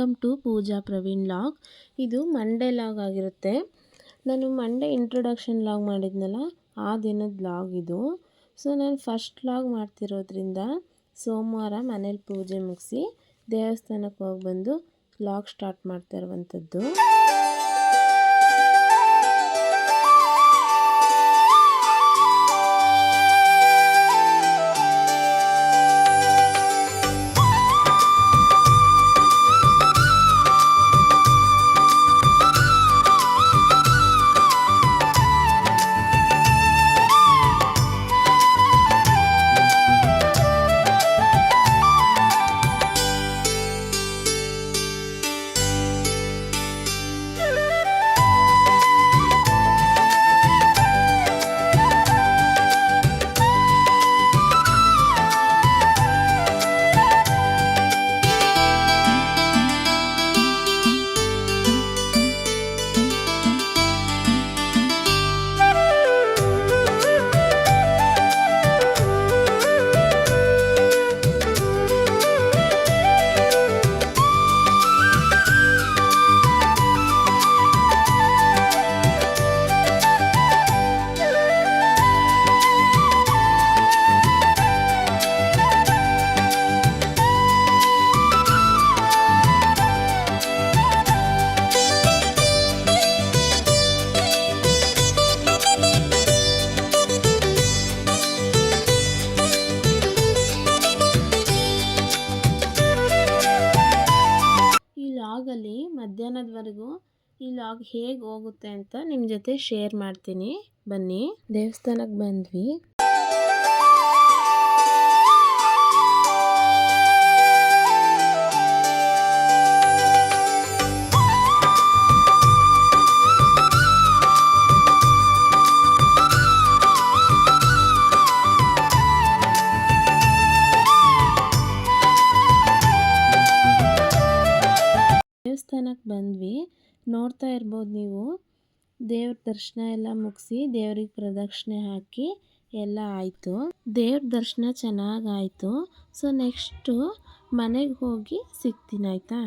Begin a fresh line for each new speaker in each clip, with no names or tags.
Welcome to Pooja Praveen log. ಇದು Monday log ಆಗಿರುತ್ತೆ. ನಾನು ಮಂಡೇ ಇಂಟ್ರೊಡಕ್ಷನ್ ಲಾಗ್ ಮಾಡಿದ್ನಲ್ಲ, ಆ ದಿನದ ಲಾಗ್ ಇದು. ಸೊ ನಾನು ಫಸ್ಟ್ ಲಾಗ್ ಮಾಡ್ತಿರೋದ್ರಿಂದ ಸೋಮವಾರ ಮನೇಲಿ ಪೂಜೆ ಮುಗಿಸಿ ದೇವಸ್ಥಾನಕ್ಕೆ ಹೋಗಿ ಬಂದು ಲಾಗ್ ಸ್ಟಾರ್ಟ್ ಮಾಡ್ತಾ ಇರುವಂಥದ್ದು. ಲಾಗಲ್ಲಿ ಮಧ್ಯಾಹ್ನದವರೆಗೂ ಈ ಲಾಗ್ ಹೇಗೆ ಹೋಗುತ್ತೆ ಅಂತ ನಿಮ್ಮ ಜೊತೆ ಶೇರ್ ಮಾಡ್ತೀನಿ. ಬನ್ನಿ. ದೇವಸ್ಥಾನಕ್ಕೆ ಬಂದ್ವಿ. ದೇವಸ್ಥಾನಕ್ಕೆ ಬಂದ್ವಿ. ನೋಡ್ತಾ ಇರ್ಬೋದು ನೀವು, ದೇವ್ರ ದರ್ಶನ ಎಲ್ಲ ಮುಗಿಸಿ ದೇವ್ರಿಗೆ ಪ್ರದಕ್ಷಿಣೆ ಹಾಕಿ ಎಲ್ಲ ಆಯಿತು. ದೇವ್ರ ದರ್ಶನ ಚೆನ್ನಾಗಾಯಿತು. ಸೊ ನೆಕ್ಸ್ಟು ಮನೆಗೆ ಹೋಗಿ ಸಿಗ್ತೀನಿ, ಆಯಿತಾ?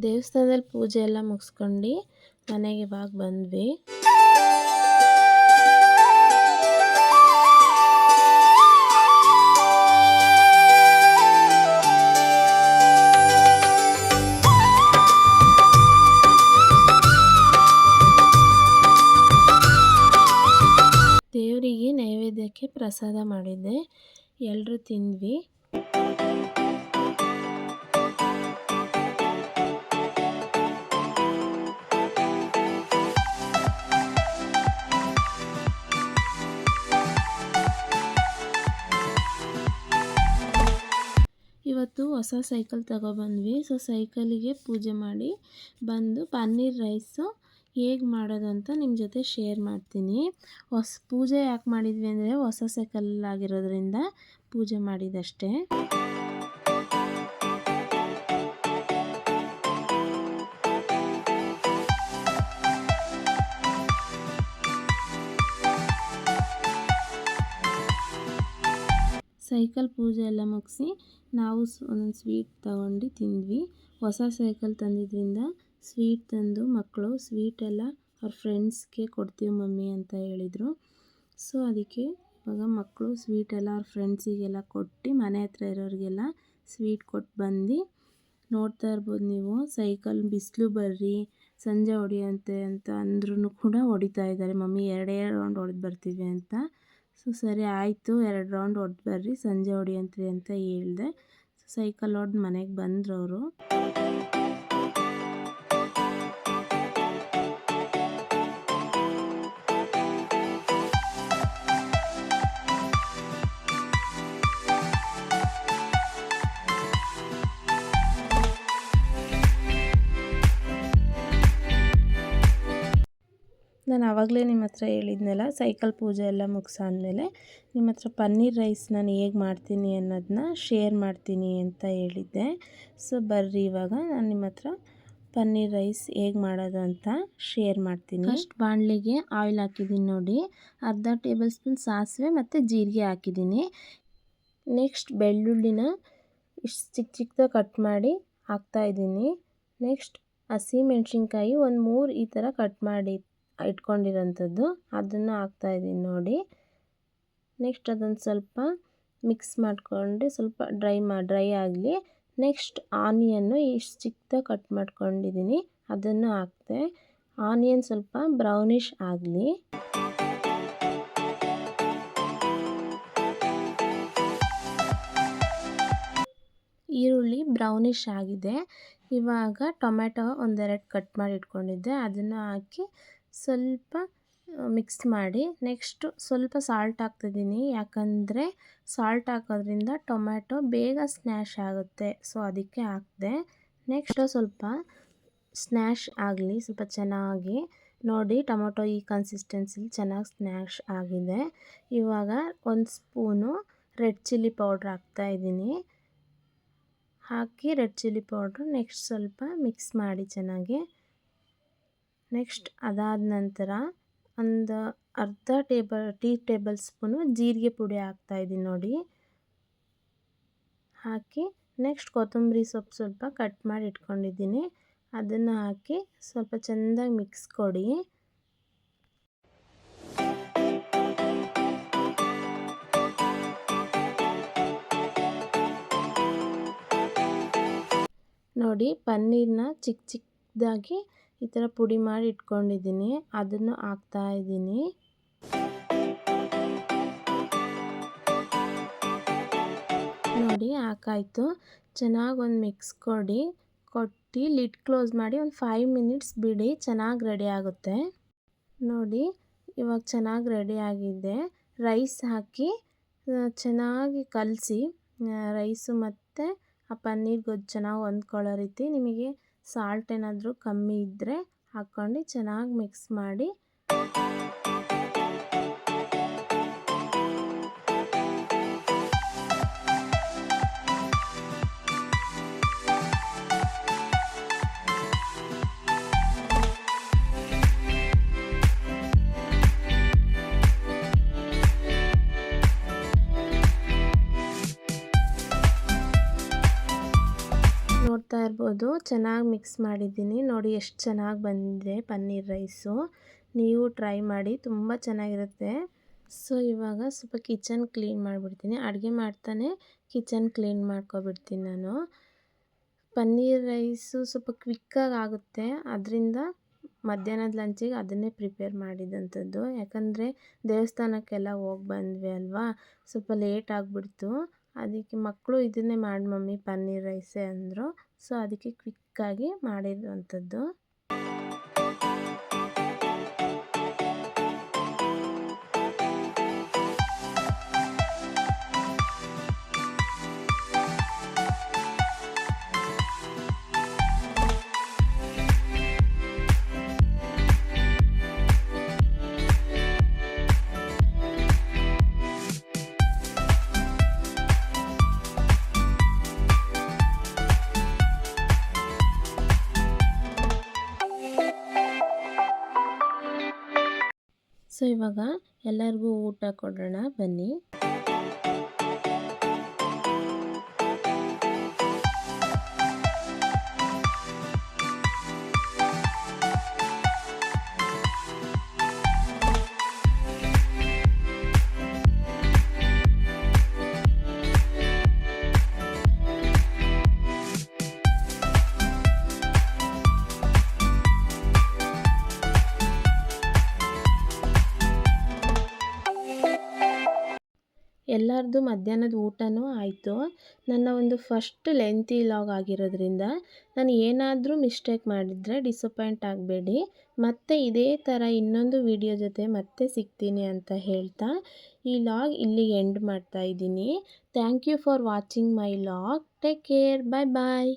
ದೇವಸ್ಥಾನದಲ್ಲಿ ಪೂಜೆ ಎಲ್ಲ ಮುಗಿಸ್ಕೊಂಡು ಮನೆಗೆ ಇವಾಗ ಬಂದ್ವಿ. ದೇವರಿಗೆ ನೈವೇದ್ಯಕ್ಕೆ ಪ್ರಸಾದ ಮಾಡಿದ್ದೆ, ಎಲ್ಲರೂ ತಿಂದ್ವಿ. ಇವತ್ತು ಹೊಸ ಸೈಕಲ್ ತಗೊಬಂದ್ವಿ. ಸೊ ಸೈಕಲಿಗೆ ಪೂಜೆ ಮಾಡಿ ಬಂದು ಪನ್ನೀರ್ ರೈಸು ಹೇಗೆ ಮಾಡೋದು ಅಂತ ನಿಮ್ಮ ಜೊತೆ ಶೇರ್ ಮಾಡ್ತೀನಿ. ಪೂಜೆ ಯಾಕೆ ಮಾಡಿದ್ವಿ ಅಂದರೆ ಹೊಸ ಸೈಕಲ್ ಆಗಿರೋದ್ರಿಂದ ಪೂಜೆ ಮಾಡಿದಷ್ಟೇ. ಸೈಕಲ್ ಪೂಜೆ ಎಲ್ಲ ಮುಗಿಸಿ ನಾವು ಒಂದೊಂದು ಸ್ವೀಟ್ ತಗೊಂಡು ತಿಂದ್ವಿ. ಹೊಸ ಸೈಕಲ್ ತಂದಿದ್ದರಿಂದ ಸ್ವೀಟ್ ತಂದು ಮಕ್ಕಳು ಸ್ವೀಟೆಲ್ಲ ಅವ್ರ ಫ್ರೆಂಡ್ಸ್ಗೆ ಕೊಡ್ತೀವಿ ಮಮ್ಮಿ ಅಂತ ಹೇಳಿದರು. ಸೊ ಅದಕ್ಕೆ ಇವಾಗ ಮಕ್ಕಳು ಸ್ವೀಟೆಲ್ಲ ಅವ್ರ ಫ್ರೆಂಡ್ಸಿಗೆಲ್ಲ ಕೊಟ್ಟು ಮನೆ ಹತ್ರ ಇರೋರಿಗೆಲ್ಲ ಸ್ವೀಟ್ ಕೊಟ್ಟು ಬಂದು ನೋಡ್ತಾ ಇರ್ಬೋದು ನೀವು. ಸೈಕಲ್ ಬಿಸಿಲು ಬರ್ರಿ ಸಂಜೆ ಹೊಡಿಯಂತೆ ಅಂತ ಅಂದ್ರೂ ಕೂಡ ಹೊಡಿತಾ ಇದ್ದಾರೆ. ಮಮ್ಮಿ 2 ರೌಂಡ್ ಹೊಡೆದು ಬರ್ತೀವಿ ಅಂತ. ಸೊ ಸರಿ ಆಯಿತು, 2 ರೌಂಡ್ ಹೊಡೆದು ಬರ್ರಿ, ಸಂಜೆ ಹೊಡಿಯಂತ್ರಿ ಅಂತ ಹೇಳಿದೆ. ಸೈಕಲ್ ಹೊಡೆದು ಮನೆಗೆ ಬಂದರು ಅವರು. ನಾನು ಆವಾಗಲೇ ನಿಮ್ಮ ಹತ್ರ ಹೇಳಿದ್ನಲ್ಲ, ಸೈಕಲ್ ಪೂಜೆ ಎಲ್ಲ ಮುಗಿಸಾದ್ಮೇಲೆ ನಿಮ್ಮ ಹತ್ರ ಪನ್ನೀರ್ ರೈಸ್ ನಾನು ಹೇಗೆ ಮಾಡ್ತೀನಿ ಅನ್ನೋದನ್ನ ಶೇರ್ ಮಾಡ್ತೀನಿ ಅಂತ ಹೇಳಿದ್ದೆ. ಸೊ ಬರ್ರಿ ಇವಾಗ ನಾನು ನಿಮ್ಮ ಹತ್ರ ಪನ್ನೀರ್ ರೈಸ್ ಹೇಗೆ ಮಾಡೋದು ಅಂತ ಶೇರ್ ಮಾಡ್ತೀನಿ. ಫಸ್ಟ್ ಬಾಣಲಿಗೆ ಆಯಿಲ್ ಹಾಕಿದ್ದೀನಿ ನೋಡಿ, ಅರ್ಧ ಟೇಬಲ್ ಸ್ಪೂನ್ ಸಾಸಿವೆ ಮತ್ತು ಜೀರಿಗೆ ಹಾಕಿದ್ದೀನಿ. ನೆಕ್ಸ್ಟ್ ಬೆಳ್ಳುಳ್ಳಿನ ಇಷ್ಟು ಚಿಕ್ಕ ಚಿಕ್ಕದಾಗಿ ಕಟ್ ಮಾಡಿ ಹಾಕ್ತಾಯಿದ್ದೀನಿ. ನೆಕ್ಸ್ಟ್ ಹಸಿಮೆಣ್ಸಿನ್ಕಾಯಿ ಒಂದು 3 ಈ ಥರ ಕಟ್ ಮಾಡಿ ಇಟ್ಕೊಂಡಿರೋಂಥದ್ದು ಅದನ್ನು ಹಾಕ್ತಾಯಿದ್ದೀನಿ ನೋಡಿ. ನೆಕ್ಸ್ಟ್ ಅದನ್ನು ಸ್ವಲ್ಪ ಮಿಕ್ಸ್ ಮಾಡಿಕೊಂಡು ಸ್ವಲ್ಪ ಡ್ರೈ ಆಗಲಿ. ನೆಕ್ಸ್ಟ್ ಆನಿಯನ್ನು ಇಷ್ಟು ಚಿಕ್ಕದಾಗಿ ಕಟ್ ಮಾಡ್ಕೊಂಡಿದ್ದೀನಿ, ಅದನ್ನು ಹಾಕ್ತೆ. ಆನಿಯನ್ ಸ್ವಲ್ಪ ಬ್ರೌನಿಷ್ ಆಗಲಿ. ಈರುಳ್ಳಿ ಬ್ರೌನಿಷ್ ಆಗಿದೆ. ಇವಾಗ ಟೊಮೆಟೊ ಒಂದೆರಡು ಕಟ್ ಮಾಡಿ ಇಟ್ಕೊಂಡಿದ್ದೆ, ಅದನ್ನು ಹಾಕಿ ಸ್ವಲ್ಪ ಮಿಕ್ಸ್ ಮಾಡಿ. ನೆಕ್ಸ್ಟು ಸ್ವಲ್ಪ ಸಾಲ್ಟ್ ಹಾಕ್ತಿದ್ದೀನಿ, ಯಾಕಂದರೆ ಸಾಲ್ಟ್ ಹಾಕೋದ್ರಿಂದ ಟೊಮೆಟೊ ಬೇಗ ಸ್ನ್ಯಾಶ್ ಆಗುತ್ತೆ, ಸೊ ಅದಕ್ಕೆ ಹಾಕಿದೆ. ನೆಕ್ಸ್ಟ್ ಸ್ವಲ್ಪ ಸ್ನ್ಯಾಶ್ ಆಗಲಿ ಸ್ವಲ್ಪ ಚೆನ್ನಾಗಿ. ನೋಡಿ ಟೊಮೆಟೊ ಈ ಕನ್ಸಿಸ್ಟೆನ್ಸಿಲಿ ಚೆನ್ನಾಗಿ ಸ್ನ್ಯಾಶ್ ಆಗಿದೆ. ಇವಾಗ 1 ಸ್ಪೂನು ರೆಡ್ ಚಿಲ್ಲಿ ಪೌಡ್ರ್ ಹಾಕ್ತಾಯಿದ್ದೀನಿ. ಹಾಕಿ ರೆಡ್ ಚಿಲ್ಲಿ ಪೌಡ್ರು ನೆಕ್ಸ್ಟ್ ಸ್ವಲ್ಪ ಮಿಕ್ಸ್ ಮಾಡಿ ಚೆನ್ನಾಗಿ. ನೆಕ್ಸ್ಟ್ ಅದಾದ ನಂತರ ಒಂದು ಅರ್ಧ ಟೀ ಟೇಬಲ್ ಸ್ಪೂನು ಜೀರಿಗೆ ಪುಡಿ ಹಾಕ್ತಾಯಿದ್ದೀನಿ ನೋಡಿ. ಹಾಕಿ ನೆಕ್ಸ್ಟ್ ಕೊತ್ತಂಬರಿ ಸೊಪ್ಪು ಸ್ವಲ್ಪ ಕಟ್ ಮಾಡಿ ಇಟ್ಕೊಂಡಿದ್ದೀನಿ, ಅದನ್ನು ಹಾಕಿ ಸ್ವಲ್ಪ ಚೆಂದಾಗಿ ಮಿಕ್ಸ್ ಕೊಡಿ. ನೋಡಿ ಪನ್ನೀರನ್ನ ಚಿಕ್ಕ ಚಿಕ್ಕದಾಗಿ ಈ ಥರ ಪುಡಿ ಮಾಡಿ ಇಟ್ಕೊಂಡಿದ್ದೀನಿ, ಅದನ್ನು ಹಾಕ್ತಾಯಿದ್ದೀನಿ. ನೋಡಿ ಹಾಕಾಯಿತು. ಚೆನ್ನಾಗಿ ಒಂದು ಮಿಕ್ಸ್ ಕೊಟ್ಟು ಲಿಡ್ ಕ್ಲೋಸ್ ಮಾಡಿ ಒಂದು 5 ಮಿನಿಟ್ಸ್ ಬಿಡಿ, ಚೆನ್ನಾಗಿ ರೆಡಿ ಆಗುತ್ತೆ. ನೋಡಿ ಇವಾಗ ಚೆನ್ನಾಗಿ ರೆಡಿ ಆಗಿದೆ. ರೈಸ್ ಹಾಕಿ ಚೆನ್ನಾಗಿ ಕಲಸಿ, ರೈಸು ಮತ್ತು ಆ ಪನ್ನೀರ್ ಗೊಜ್ಜು ಚೆನ್ನಾಗಿ ಹೊಂದ್ಕೊಳ್ಳೋ ರೀತಿ ನಿಮಗೆ ಸಾಲ್ಟ್ ಏನಾದರೂ ಕಮ್ಮಿ ಇದ್ದರೆ ಹಾಕ್ಕೊಂಡು ಚೆನ್ನಾಗಿ ಮಿಕ್ಸ್ ಮಾಡಿ. ನೋಡ್ತಾ ಇರ್ಬೋದು ಚೆನ್ನಾಗಿ ಮಿಕ್ಸ್ ಮಾಡಿದ್ದೀನಿ. ನೋಡಿ ಎಷ್ಟು ಚೆನ್ನಾಗಿ ಬಂದಿದೆ ಪನ್ನೀರ್ ರೈಸು. ನೀವು ಟ್ರೈ ಮಾಡಿ, ತುಂಬ ಚೆನ್ನಾಗಿರುತ್ತೆ. ಸೊ ಇವಾಗ ಸ್ವಲ್ಪ ಕಿಚನ್ ಕ್ಲೀನ್ ಮಾಡಿಬಿಡ್ತೀನಿ. ಅಡುಗೆ ಮಾಡ್ತಾನೆ ಕಿಚನ್ ಕ್ಲೀನ್ ಮಾಡ್ಕೊಬಿಡ್ತೀನಿ ನಾನು. ಪನ್ನೀರ್ ರೈಸು ಸ್ವಲ್ಪ ಕ್ವಿಕ್ಕಾಗಿ ಆಗುತ್ತೆ, ಅದರಿಂದ ಮಧ್ಯಾಹ್ನದ ಲಂಚಿಗೆ ಅದನ್ನೇ ಪ್ರಿಪೇರ್ ಮಾಡಿದಂಥದ್ದು. ಯಾಕಂದರೆ ದೇವಸ್ಥಾನಕ್ಕೆಲ್ಲ ಹೋಗಿ ಬಂದ್ವಿ ಅಲ್ವಾ, ಸ್ವಲ್ಪ ಲೇಟ್ ಆಗಿಬಿಡ್ತು. ಅದಕ್ಕೆ ಮಕ್ಕಳು ಇದನ್ನೇ ಮಾಡಿ ಮಮ್ಮಿ ಪನ್ನೀರ್ ರೈಸೇ ಅಂದರು. ಸೊ ಅದಕ್ಕೆ ಕ್ವಿಕ್ಕಾಗಿ ಮಾಡಿರುವಂಥದ್ದು. ಸೊ ಇವಾಗ ಎಲ್ಲರಿಗೂ ಊಟ ಕೊಡೋಣ ಬನ್ನಿ. ಎಲ್ಲರದ್ದು ಮಧ್ಯಾಹ್ನದ ಊಟನೂ ಆಯಿತು. ನನ್ನ ಒಂದು ಫಸ್ಟ್ ಲೆಂತಿ ವ್ಲಾಗ್ ಆಗಿರೋದ್ರಿಂದ ನಾನು ಏನಾದರೂ ಮಿಸ್ಟೇಕ್ ಮಾಡಿದರೆ ಡಿಸಪಾಯಿಂಟ್ ಆಗಬೇಡಿ. ಮತ್ತೆ ಇದೇ ಥರ ಇನ್ನೊಂದು ವಿಡಿಯೋ ಜೊತೆ ಮತ್ತೆ ಸಿಗ್ತೀನಿ ಅಂತ ಹೇಳ್ತಾ ಈ ವ್ಲಾಗ್ ಇಲ್ಲಿಗೆ ಎಂಡ್ ಮಾಡ್ತಾ ಇದ್ದೀನಿ. Thank you for watching my vlog. Take care. Bye bye.